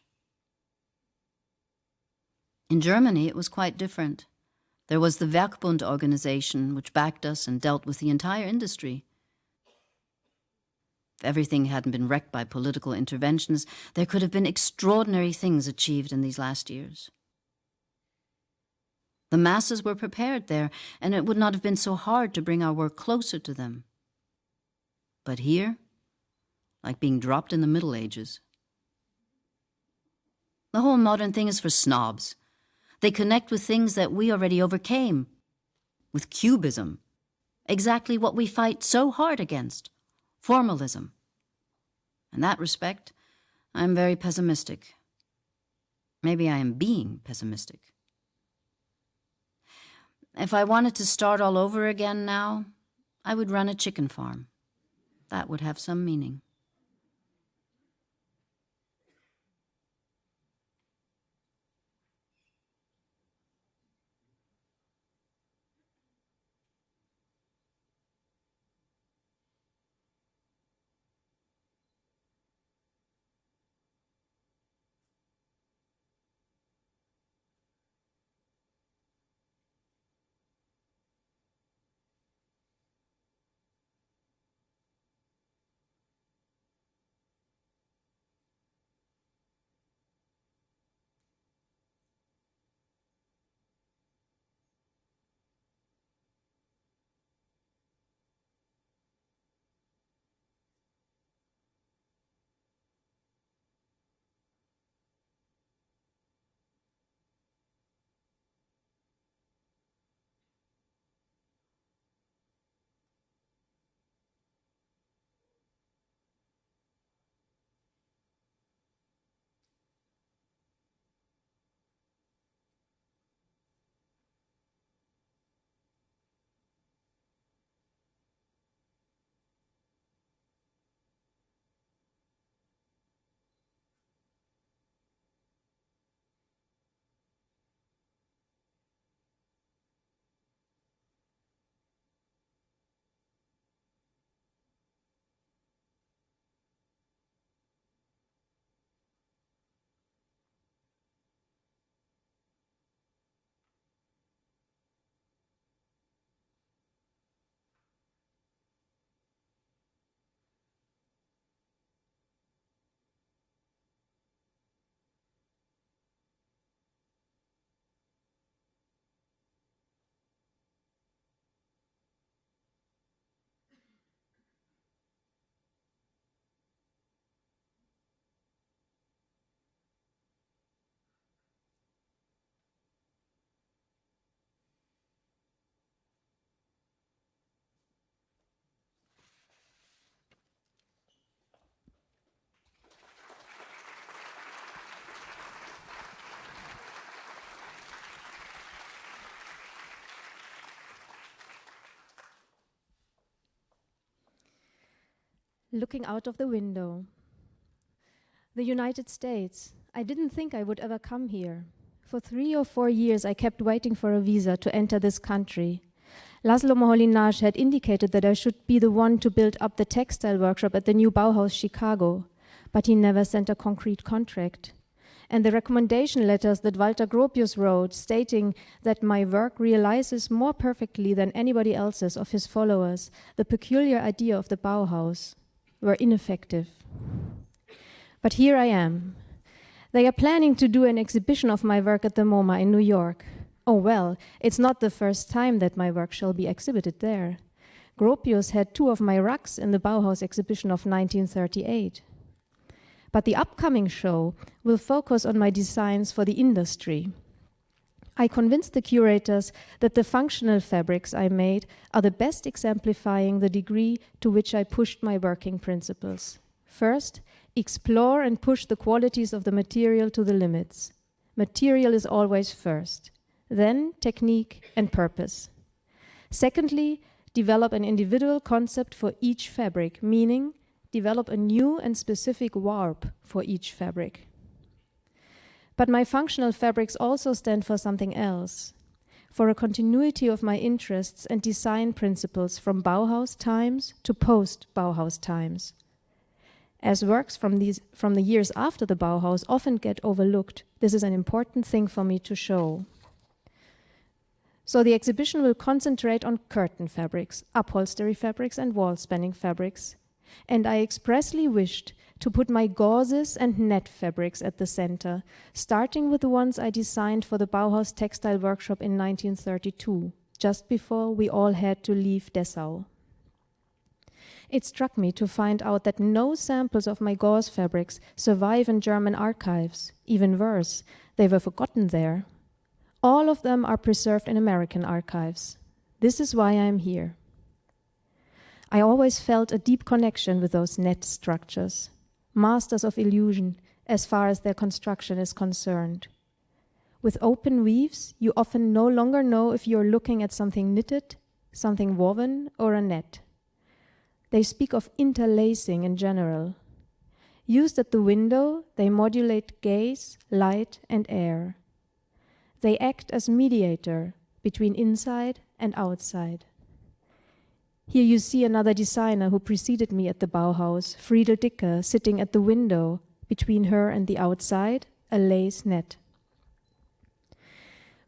In Germany, it was quite different. There was the Werkbund organization, which backed us and dealt with the entire industry. If everything hadn't been wrecked by political interventions, there could have been extraordinary things achieved in these last years. The masses were prepared there, and it would not have been so hard to bring our work closer to them. But here, like being dropped in the Middle Ages. The whole modern thing is for snobs. They connect with things that we already overcame. with cubism, exactly what we fight so hard against, formalism. In that respect, I am very pessimistic. Maybe I am being pessimistic. If I wanted to start all over again now, I would run a chicken farm. That would have some meaning. Looking out of the window. The United States. I didn't think I would ever come here. For 3 or 4 years, I kept waiting for a visa to enter this country. Laszlo Moholy-Nagy had indicated that I should be the one to build up the textile workshop at the new Bauhaus Chicago, but he never sent a concrete contract. And the recommendation letters that Walter Gropius wrote, stating that my work realizes more perfectly than anybody else's of his followers the peculiar idea of the Bauhaus, were ineffective. But here I am. They are planning to do an exhibition of my work at the MoMA in New York. Oh well, it's not the first time that my work shall be exhibited there. Gropius had 2 of my rugs in the Bauhaus exhibition of 1938. But the upcoming show will focus on my designs for the industry. I convinced the curators that the functional fabrics I made are the best exemplifying the degree to which I pushed my working principles. First, explore and push the qualities of the material to the limits. Material is always first. Then, technique and purpose. Secondly, develop an individual concept for each fabric, meaning develop a new and specific warp for each fabric. But my functional fabrics also stand for something else, for a continuity of my interests and design principles from Bauhaus times to post-Bauhaus times. As works from the years after the Bauhaus often get overlooked, this is an important thing for me to show. So the exhibition will concentrate on curtain fabrics, upholstery fabrics, and wall-spanning fabrics. And I expressly wished to put my gauzes and net fabrics at the center, starting with the ones I designed for the Bauhaus Textile Workshop in 1932, just before we all had to leave Dessau. It struck me to find out that no samples of my gauze fabrics survive in German archives. Even worse, they were forgotten there. All of them are preserved in American archives. This is why I am here. I always felt a deep connection with those net structures, masters of illusion as far as their construction is concerned. With open weaves, you often no longer know if you're looking at something knitted, something woven, or a net. They speak of interlacing in general. Used at the window, they modulate gaze, light, and air. They act as mediator between inside and outside. Here you see another designer who preceded me at the Bauhaus, Friedel Dicker, sitting at the window, between her and the outside, a lace net.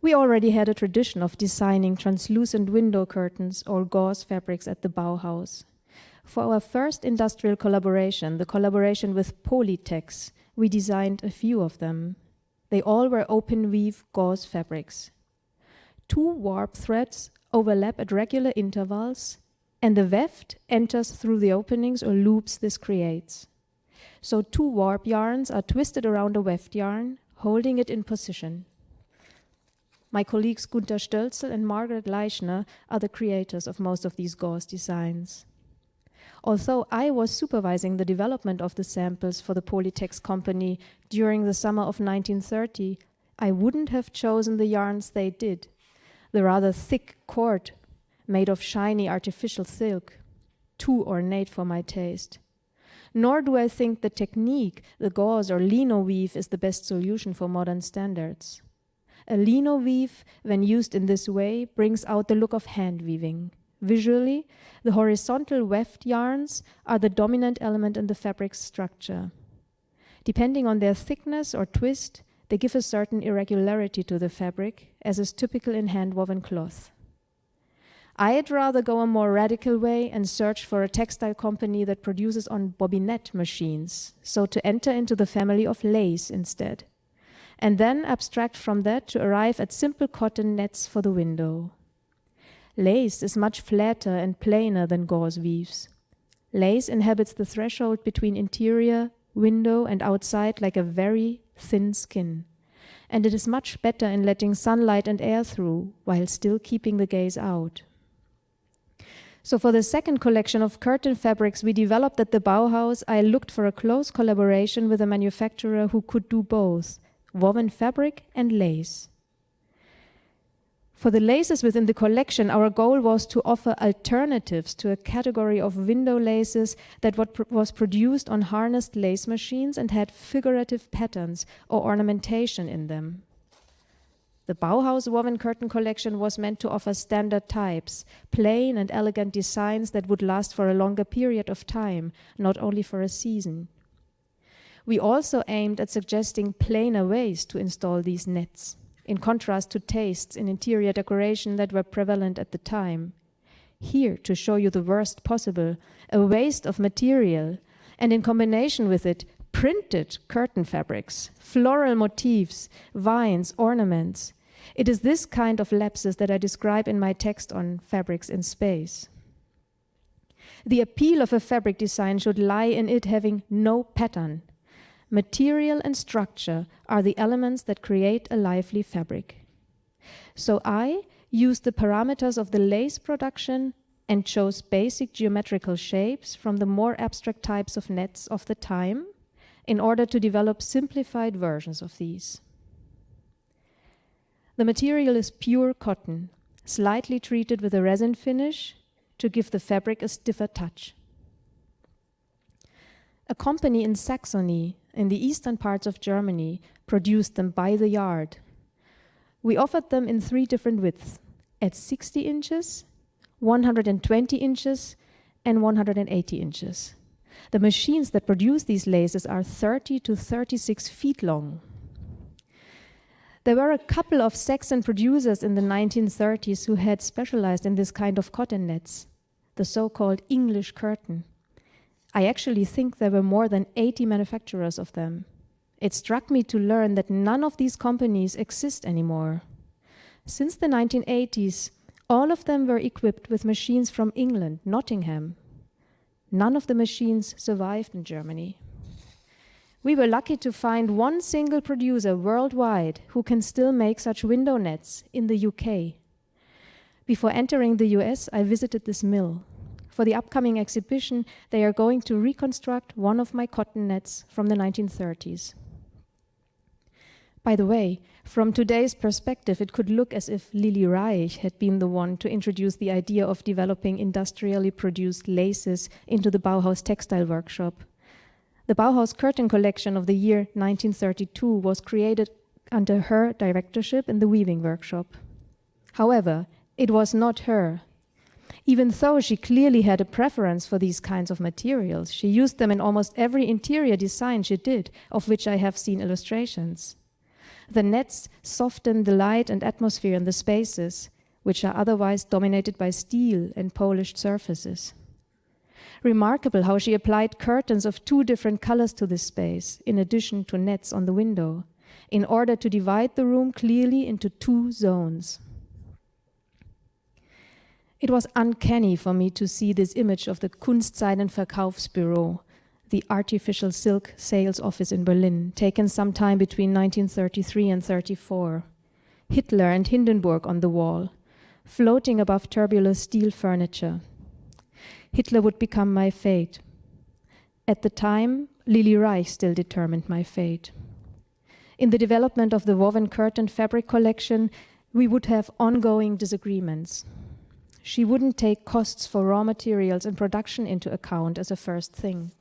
We already had a tradition of designing translucent window curtains or gauze fabrics at the Bauhaus. For our first industrial collaboration, the collaboration with Polytex, we designed a few of them. They all were open weave gauze fabrics. 2 warp threads overlap at regular intervals, and the weft enters through the openings or loops this creates. So 2 warp yarns are twisted around a weft yarn, holding it in position. My colleagues Gunther Stölzel and Margaret Leichner are the creators of most of these gauze designs. Although I was supervising the development of the samples for the Polytex company during the summer of 1930, I wouldn't have chosen the yarns they did, the rather thick cord made of shiny artificial silk, too ornate for my taste. Nor do I think the technique, the gauze or lino weave, is the best solution for modern standards. A lino weave, when used in this way, brings out the look of hand weaving. Visually, the horizontal weft yarns are the dominant element in the fabric's structure. Depending on their thickness or twist, they give a certain irregularity to the fabric, as is typical in hand-woven cloth. I'd rather go a more radical way and search for a textile company that produces on bobinette machines, so to enter into the family of lace instead, and then abstract from that to arrive at simple cotton nets for the window. Lace is much flatter and plainer than gauze weaves. Lace inhabits the threshold between interior, window, and outside like a very thin skin, and it is much better in letting sunlight and air through while still keeping the gaze out. So for the second collection of curtain fabrics we developed at the Bauhaus, I looked for a close collaboration with a manufacturer who could do both, woven fabric and lace. For the laces within the collection, our goal was to offer alternatives to a category of window laces that was produced on harnessed lace machines and had figurative patterns or ornamentation in them. The Bauhaus woven curtain collection was meant to offer standard types, plain and elegant designs that would last for a longer period of time, not only for a season. We also aimed at suggesting plainer ways to install these nets, in contrast to tastes in interior decoration that were prevalent at the time. Here, to show you the worst possible, a waste of material, and in combination with it, printed curtain fabrics, floral motifs, vines, ornaments. It is this kind of lapses that I describe in my text on fabrics in space. The appeal of a fabric design should lie in it having no pattern. Material and structure are the elements that create a lively fabric. So I used the parameters of the lace production and chose basic geometrical shapes from the more abstract types of nets of the time in order to develop simplified versions of these. The material is pure cotton, slightly treated with a resin finish to give the fabric a stiffer touch. A company in Saxony, in the eastern parts of Germany, produced them by the yard. We offered them in 3 different widths, at 60 inches, 120 inches, and 180 inches. The machines that produce these laces are 30 to 36 feet long. There were a couple of Saxon producers in the 1930s who had specialized in this kind of cotton nets, the so-called English curtain. I actually think there were more than 80 manufacturers of them. It struck me to learn that none of these companies exist anymore. Since the 1980s, all of them were equipped with machines from England, Nottingham. None of the machines survived in Germany. We were lucky to find one single producer worldwide who can still make such window nets in the UK. Before entering the US, I visited this mill. For the upcoming exhibition, they are going to reconstruct one of my cotton nets from the 1930s. By the way, from today's perspective, it could look as if Lili Reich had been the one to introduce the idea of developing industrially produced laces into the Bauhaus textile workshop. The Bauhaus curtain collection of the year 1932 was created under her directorship in the weaving workshop. However, it was not her. Even though she clearly had a preference for these kinds of materials, she used them in almost every interior design she did, of which I have seen illustrations. The nets soften the light and atmosphere in the spaces, which are otherwise dominated by steel and polished surfaces. Remarkable how she applied curtains of 2 different colors to this space, in addition to nets on the window, in order to divide the room clearly into 2 zones. It was uncanny for me to see this image of the Kunstseidenverkaufsbüro, the artificial silk sales office in Berlin, taken sometime between 1933 and 34. Hitler and Hindenburg on the wall, floating above turbulent steel furniture. Hitler would become my fate. At the time, Lili Reich still determined my fate. In the development of the woven curtain fabric collection, we would have ongoing disagreements. She wouldn't take costs for raw materials and production into account as a first thing.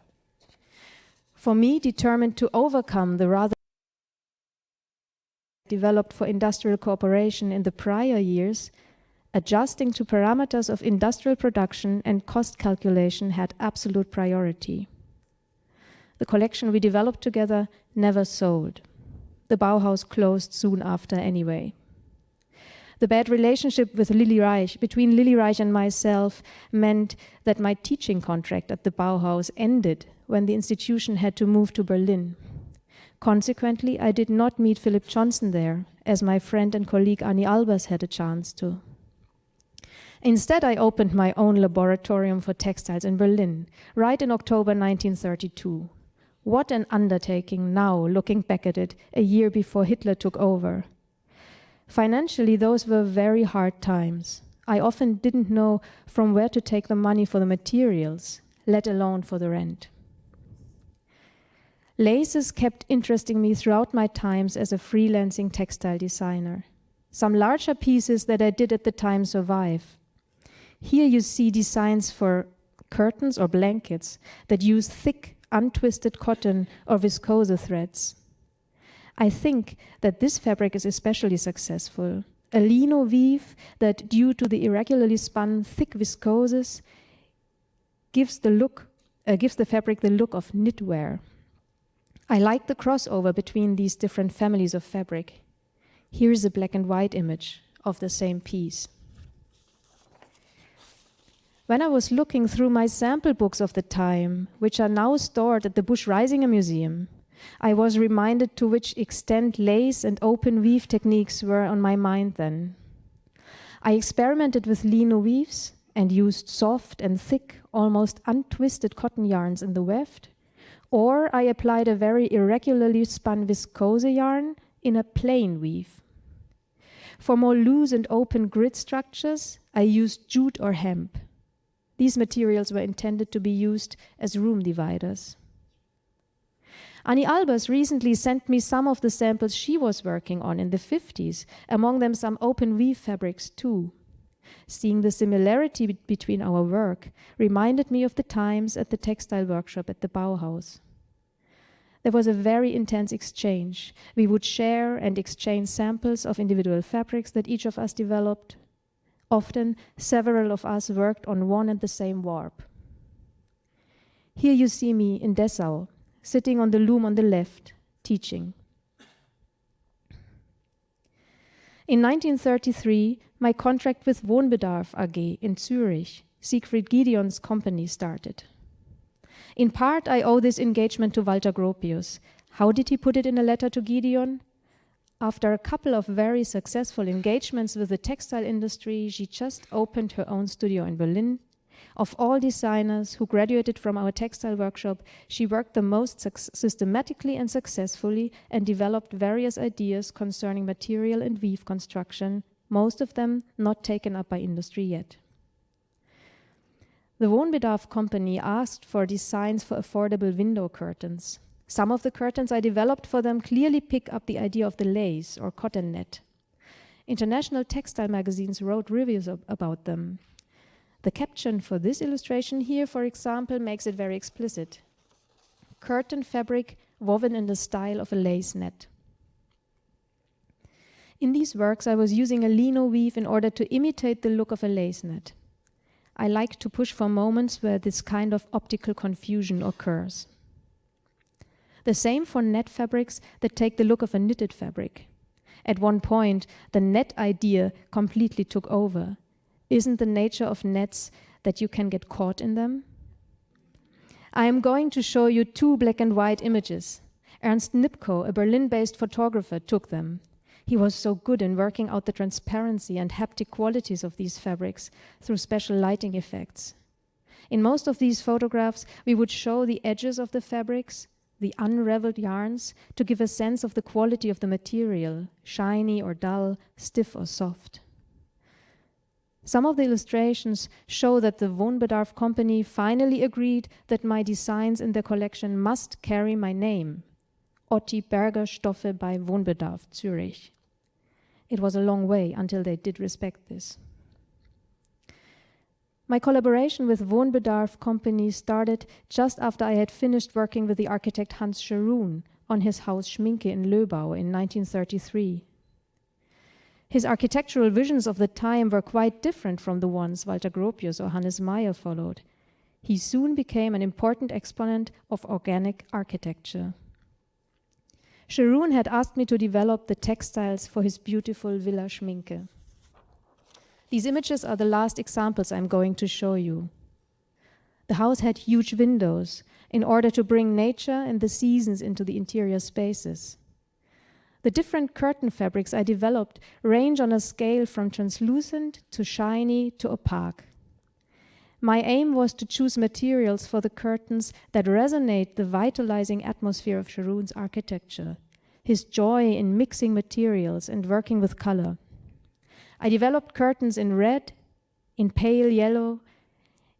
For me, determined to overcome the rather developed for industrial cooperation in the prior years, adjusting to parameters of industrial production and cost calculation had absolute priority. The collection we developed together never sold. The Bauhaus closed soon after anyway. The bad relationship with between Lili Reich and myself meant that my teaching contract at the Bauhaus ended when the institution had to move to Berlin. Consequently, I did not meet Philip Johnson there, as my friend and colleague Annie Albers had a chance to. Instead, I opened my own laboratorium for textiles in Berlin, right in October 1932. What an undertaking now, looking back at it, a year before Hitler took over. Financially, those were very hard times. I often didn't know from where to take the money for the materials, let alone for the rent. Laces kept interesting me throughout my times as a freelancing textile designer. Some larger pieces that I did at the time survive. Here you see designs for curtains or blankets that use thick, untwisted cotton or viscose threads. I think that this fabric is especially successful. A lino weave that, due to the irregularly spun thick viscoses, gives the fabric the look of knitwear. I like the crossover between these different families of fabric. Here is a black and white image of the same piece. When I was looking through my sample books of the time, which are now stored at the Busch-Reisinger Museum, I was reminded to which extent lace and open weave techniques were on my mind then. I experimented with lino weaves and used soft and thick, almost untwisted cotton yarns in the weft, or I applied a very irregularly spun viscose yarn in a plain weave. For more loose and open grid structures, I used jute or hemp. These materials were intended to be used as room dividers. Annie Albers recently sent me some of the samples she was working on in the 50s, among them some open weave fabrics too. Seeing the similarity between our work reminded me of the times at the textile workshop at the Bauhaus. There was a very intense exchange. We would share and exchange samples of individual fabrics that each of us developed. Often, several of us worked on one and the same warp. Here you see me in Dessau, sitting on the loom on the left, teaching. In 1933, my contract with Wohnbedarf AG in Zurich, Siegfried Gideon's company, started. In part, I owe this engagement to Walter Gropius. How did he put it in a letter to Gideon? After a couple of very successful engagements with the textile industry, she just opened her own studio in Berlin. Of all designers who graduated from our textile workshop, she worked the most systematically and successfully and developed various ideas concerning material and weave construction, most of them not taken up by industry yet. The Wohnbedarf company asked for designs for affordable window curtains. Some of the curtains I developed for them clearly pick up the idea of the lace or cotton net. International textile magazines wrote reviews about them. The caption for this illustration here, for example, makes it very explicit. Curtain fabric woven in the style of a lace net. In these works, I was using a lino weave in order to imitate the look of a lace net. I like to push for moments where this kind of optical confusion occurs. The same for net fabrics that take the look of a knitted fabric. At one point, the net idea completely took over. Isn't the nature of nets that you can get caught in them? I am going to show you 2 black and white images. Ernst Nipkow, a Berlin-based photographer, took them. He was so good in working out the transparency and haptic qualities of these fabrics through special lighting effects. In most of these photographs, we would show the edges of the fabrics, the unraveled yarns, to give a sense of the quality of the material, shiny or dull, stiff or soft. Some of the illustrations show that the Wohnbedarf company finally agreed that my designs in their collection must carry my name, Otti Berger Stoffe bei Wohnbedarf, Zürich. It was a long way until they did respect this. My collaboration with Wohnbedarf company started just after I had finished working with the architect Hans Scharoun on his house Schminke in Löbau in 1933. His architectural visions of the time were quite different from the ones Walter Gropius or Hannes Meyer followed. He soon became an important exponent of organic architecture. Scharoun had asked me to develop the textiles for his beautiful Villa Schminke. These images are the last examples I'm going to show you. The house had huge windows in order to bring nature and the seasons into the interior spaces. The different curtain fabrics I developed range on a scale from translucent to shiny to opaque. My aim was to choose materials for the curtains that resonate the vitalizing atmosphere of Scharoun's architecture, his joy in mixing materials and working with color. I developed curtains in red, in pale yellow,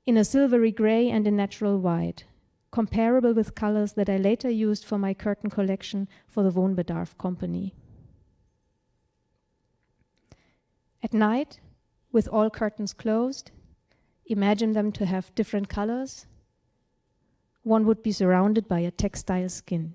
in a silvery gray and in natural white, comparable with colors that I later used for my curtain collection for the Wohnbedarf company. At night, with all curtains closed, imagine them to have different colors. One would be surrounded by a textile skin.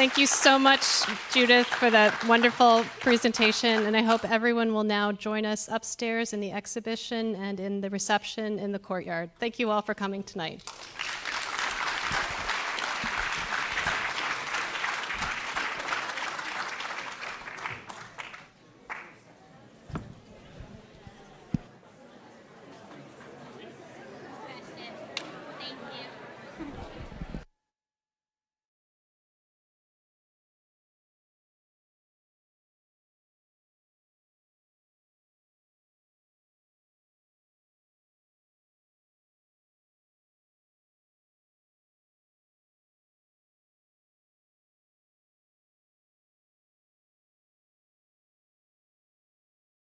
Thank you so much, Judith, for that wonderful presentation, and I hope everyone will now join us upstairs in the exhibition and in the reception in the courtyard. Thank you all for coming tonight.